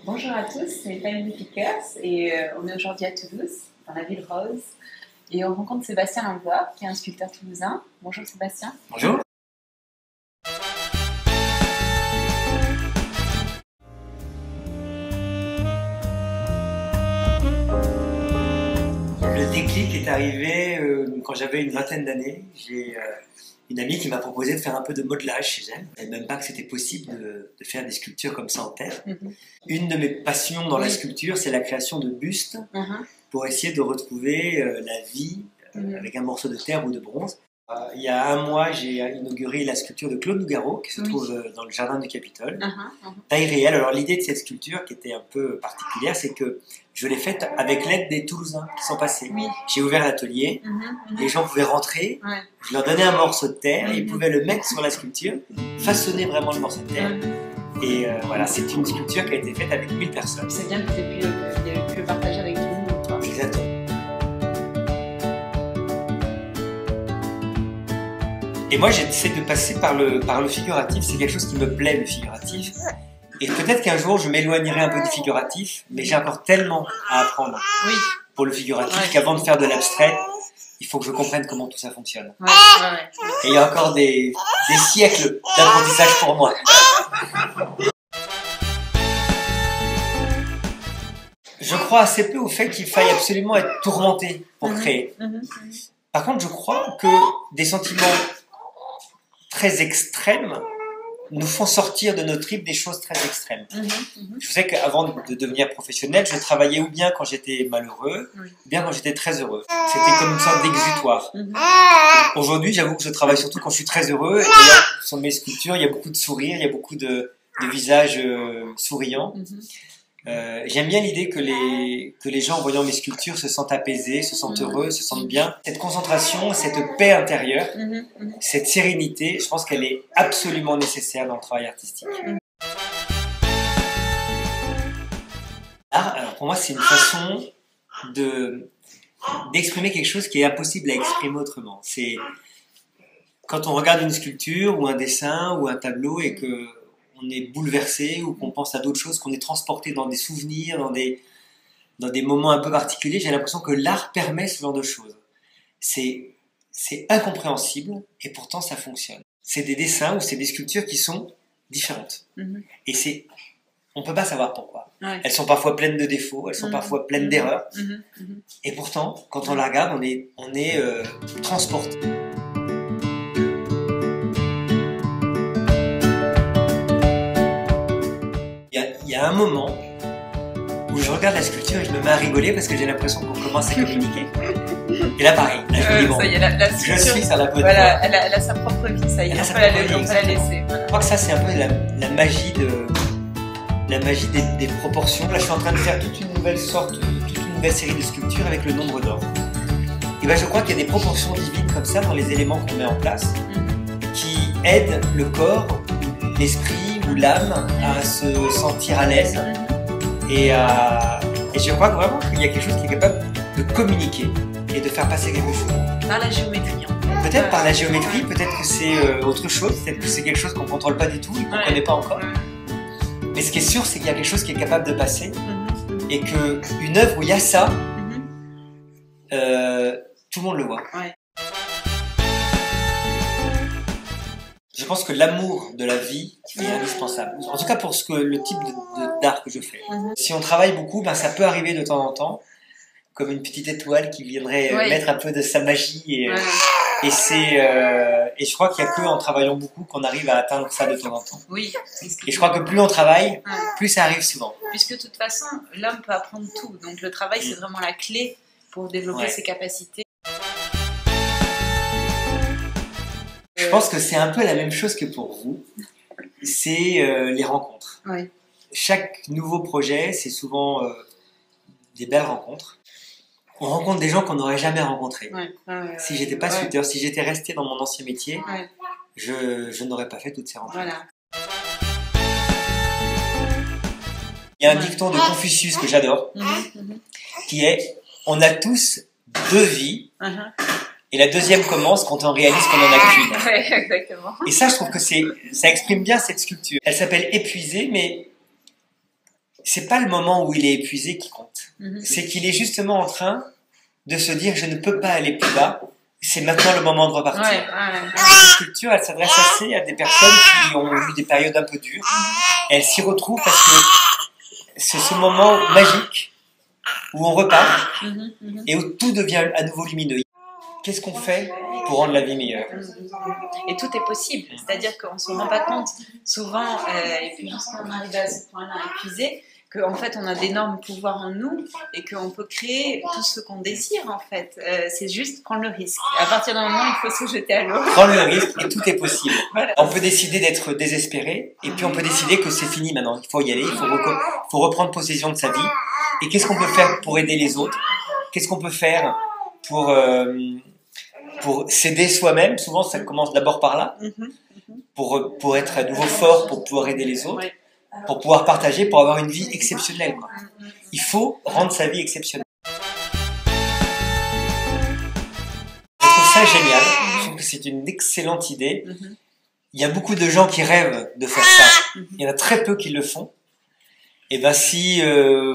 Bonjour à tous, c'est Family Pickers et on est aujourd'hui à Toulouse, dans la ville rose. Et on rencontre Sébastien Langlois, qui est un sculpteur toulousain. Bonjour Sébastien. Bonjour. Le déclic est arrivé quand j'avais une vingtaine d'années. J'ai une amie qui m'a proposé de faire un peu de modelage chez elle. Elle ne savait même pas que c'était possible de faire des sculptures comme ça en terre. Une de mes passions dans la sculpture, c'est la création de bustes pour essayer de retrouver la vie avec un morceau de terre ou de bronze. Il y a un mois, j'ai inauguré la sculpture de Claude Nougaro qui se trouve dans le jardin du Capitole. Taille réelle. Alors l'idée de cette sculpture qui était un peu particulière, c'est que je l'ai faite avec l'aide des Toulousains qui sont passés. J'ai ouvert l'atelier, les gens pouvaient rentrer, je leur donnais un morceau de terre, ils pouvaient le mettre sur la sculpture, façonner vraiment le morceau de terre. Et voilà, c'est une sculpture qui a été faite avec 1000 personnes. C'est bien que tu aies pu le partager avec tout le monde. Toi. Exactement. Et moi, j'essaie de passer par le figuratif. C'est quelque chose qui me plaît, le figuratif. Et peut-être qu'un jour, je m'éloignerai un peu du figuratif, mais j'ai encore tellement à apprendre pour le figuratif qu'avant de faire de l'abstrait, il faut que je comprenne comment tout ça fonctionne. Et il y a encore des siècles d'apprentissage pour moi. Je crois assez peu au fait qu'il faille absolument être tourmenté pour créer. Par contre, je crois que des sentiments très extrêmes nous font sortir de nos tripes des choses très extrêmes. Je sais qu'avant de devenir professionnel, je travaillais ou bien quand j'étais malheureux, ou bien quand j'étais très heureux. C'était comme une sorte d'exutoire. Aujourd'hui, j'avoue que je travaille surtout quand je suis très heureux, et là, sur mes sculptures, il y a beaucoup de sourires, il y a beaucoup de visages souriants. J'aime bien l'idée que les gens, en voyant mes sculptures, se sentent apaisés, se sentent heureux, se sentent bien. Cette concentration, cette paix intérieure, cette sérénité, je pense qu'elle est absolument nécessaire dans le travail artistique. Alors pour moi, c'est une façon d'exprimer quelque chose qui est impossible à exprimer autrement. C'est quand on regarde une sculpture ou un dessin ou un tableau et que on est bouleversé ou qu'on pense à d'autres choses, qu'on est transporté dans des souvenirs, dans des moments un peu particuliers, j'ai l'impression que l'art permet ce genre de choses. C'est incompréhensible et pourtant ça fonctionne. C'est des dessins ou c'est des sculptures qui sont différentes. Et on ne peut pas savoir pourquoi. Elles sont parfois pleines de défauts, elles sont parfois pleines d'erreurs. Et pourtant, quand on la regarde, on est transporté. Il y a un moment où je regarde la sculpture et je me mets à rigoler parce que j'ai l'impression qu'on commence à communiquer. Et là, pareil, là, je me dis bon, ça y est, la sculpture, je suis sur la peau de voilà, elle a sa propre vie, ça y est, on peut la laisser. Voilà. Je crois que ça, c'est un peu la magie des proportions. Là, je suis en train de faire toute une nouvelle série de sculptures avec le nombre d'or. Et ben, je crois qu'il y a des proportions divines comme ça dans les éléments qu'on met en place qui aident le corps, l'esprit ou l'âme à se sentir à l'aise et je crois vraiment qu'il y a quelque chose qui est capable de communiquer et de faire passer quelque chose. Par la géométrie. Peut-être par la géométrie, peut-être que c'est autre chose, peut-être que c'est quelque chose qu'on ne contrôle pas du tout et qu'on ne connaît pas encore. Mais ce qui est sûr, c'est qu'il y a quelque chose qui est capable de passer et qu'une œuvre où il y a ça, tout le monde le voit. Je pense que l'amour de la vie est indispensable. En tout cas pour le type d'art que je fais. Si on travaille beaucoup, ben ça peut arriver de temps en temps comme une petite étoile qui viendrait Oui. mettre un peu de sa magie. Et, Voilà. et je crois qu'il n'y a que en travaillant beaucoup qu'on arrive à atteindre ça de temps en temps. Oui. Et je crois que plus on travaille, Ouais. plus ça arrive souvent. Puisque de toute façon, l'homme peut apprendre tout. Donc le travail, c'est vraiment la clé pour développer Ouais. ses capacités. Je pense que c'est un peu la même chose que pour vous. C'est les rencontres. Oui. Chaque nouveau projet, c'est souvent des belles rencontres. On rencontre des gens qu'on n'aurait jamais rencontrés. Ouais. Si j'étais pas sculpteur, si j'étais resté dans mon ancien métier, Ouais. je n'aurais pas fait toutes ces rencontres. Voilà. Il y a un Ouais. dicton de Confucius que j'adore, Mhm. qui est « On a tous deux vies, Mhm. et la deuxième commence quand on réalise qu'on n'en a qu'une. » Ouais, exactement. Et ça, je trouve que ça exprime bien cette sculpture. Elle s'appelle Épuisé, mais c'est pas le moment où il est épuisé qui compte. Mhm. C'est qu'il est justement en train de se dire « Je ne peux pas aller plus bas, c'est maintenant le moment de repartir. Ouais, ouais. Cette sculpture, elle s'adresse assez à des personnes qui ont eu des périodes un peu dures. Et elles s'y retrouvent parce que c'est ce moment magique où on repart Mhm. Mhm. et où tout devient à nouveau lumineux. Qu'est-ce qu'on fait pour rendre la vie meilleure? Et tout est possible, c'est-à-dire qu'on ne se rend pas compte souvent, et puis jusqu'à on arrive à ce point-là épuisé, qu'en fait on a d'énormes pouvoirs en nous et qu'on peut créer tout ce qu'on désire en fait. C'est juste prendre le risque. À partir d'un moment, il faut se jeter à l'eau. Prendre le risque et tout est possible. Voilà. On peut décider d'être désespéré et puis on peut décider que c'est fini maintenant. Il faut y aller, il faut reprendre possession de sa vie. Et qu'est-ce qu'on peut faire pour aider les autres? Qu'est-ce qu'on peut faire pour s'aider soi-même? Souvent, ça commence d'abord par là, Mhm. pour être à nouveau fort, pour pouvoir aider les autres, Ouais. pour pouvoir partager, pour avoir une vie exceptionnelle, quoi. Il faut rendre sa vie exceptionnelle. Je trouve ça génial. Je trouve que c'est une excellente idée. Mhm. Il y a beaucoup de gens qui rêvent de faire ça. Mhm. Il y en a très peu qui le font. Et ben si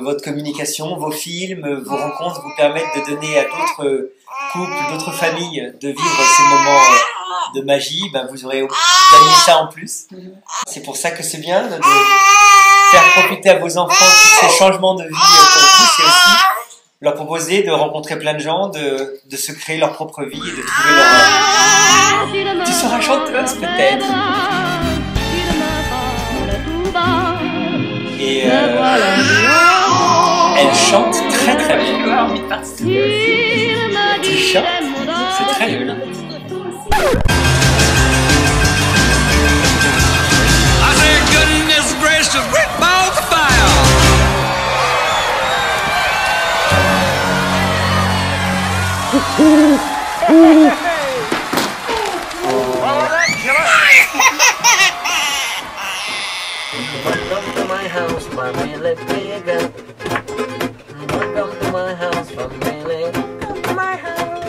votre communication, vos films, vos rencontres vous permettent de donner à d'autres couples, d'autres familles de vivre ces moments de magie, ben vous aurez gagné ça en plus. Mhm. C'est pour ça que c'est bien de faire profiter à vos enfants tous ces changements de vie pour vous. C'est aussi leur proposer de rencontrer plein de gens, de se créer leur propre vie et de trouver leur... Tu seras chanteuse peut-être. Et elle chante très très bien. Tu as envie de participer. Tu chantes, c'est très joli. I say, goodness gracious, great balls of fire. Welcome to my house, family bigger. Welcome to my house, family. Welcome to my house.